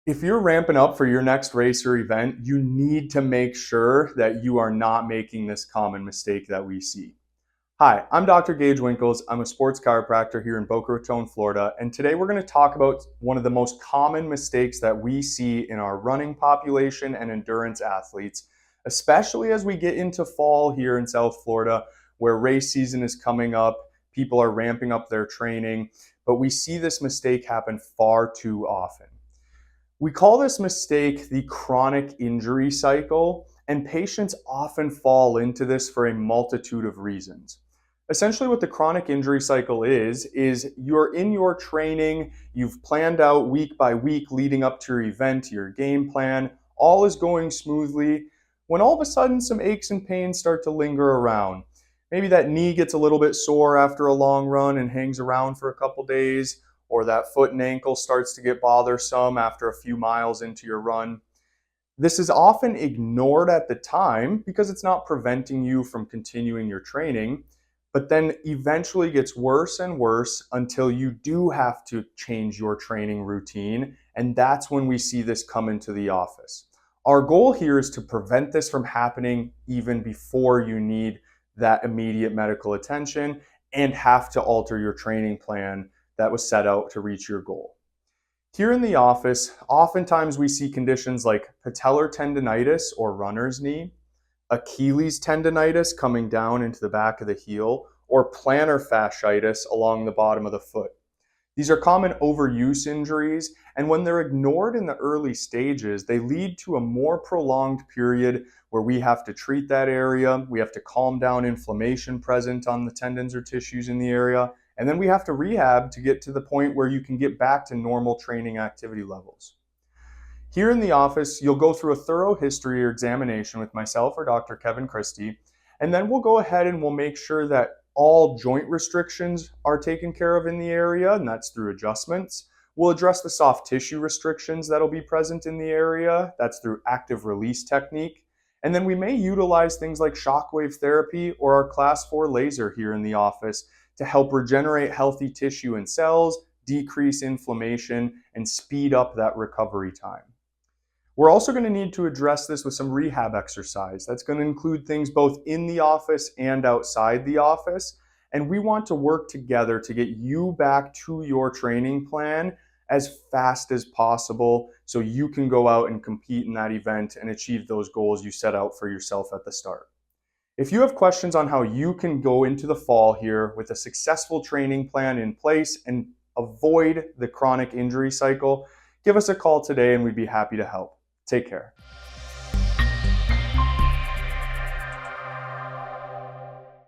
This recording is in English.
If you're ramping up for your next race or event, you need to make sure that you are not making this common mistake that we see. Hi, I'm Dr. Gage Winkles. I'm a sports chiropractor here in Boca Raton, Florida, and today we're going to talk about one of the most common mistakes that we see in our running population and endurance athletes, especially as we get into fall here in South Florida, where race season is coming up. People are ramping up their training, but we see this mistake happen far too often. We call this mistake the chronic injury cycle, and patients often fall into this for a multitude of reasons. Essentially, what the chronic injury cycle is you're in your training, you've planned out week by week leading up to your event, your game plan, all is going smoothly, when all of a sudden some aches and pains start to linger around. Maybe that knee gets a little bit sore after a long run and hangs around for a couple days, or that foot and ankle starts to get bothersome after a few miles into your run. This is often ignored at the time because it's not preventing you from continuing your training, but then eventually gets worse and worse until you do have to change your training routine, and that's when we see this come into the office. Our goal here is to prevent this from happening even before you need that immediate medical attention and have to alter your training plan that was set out to reach your goal. Here in the office, oftentimes we see conditions like patellar tendonitis or runner's knee, Achilles tendonitis coming down into the back of the heel, or plantar fasciitis along the bottom of the foot. These are common overuse injuries, and when they're ignored in the early stages, they lead to a more prolonged period where we have to treat that area, we have to calm down inflammation present on the tendons or tissues in the area, and then we have to rehab to get to the point where you can get back to normal training activity levels. Here in the office, you'll go through a thorough history or examination with myself or Dr. Kevin Christie, and then we'll go ahead and we'll make sure that all joint restrictions are taken care of in the area, and that's through adjustments. We'll address the soft tissue restrictions that'll be present in the area, that's through active release technique. And then we may utilize things like shockwave therapy or our class 4 laser here in the office to help regenerate healthy tissue and cells, decrease inflammation, and speed up that recovery time. We're also going to need to address this with some rehab exercise. That's going to include things both in the office and outside the office. And we want to work together to get you back to your training plan as fast as possible so you can go out and compete in that event and achieve those goals you set out for yourself at the start. If you have questions on how you can go into the fall here with a successful training plan in place and avoid the chronic injury cycle, give us a call today and we'd be happy to help. Take care.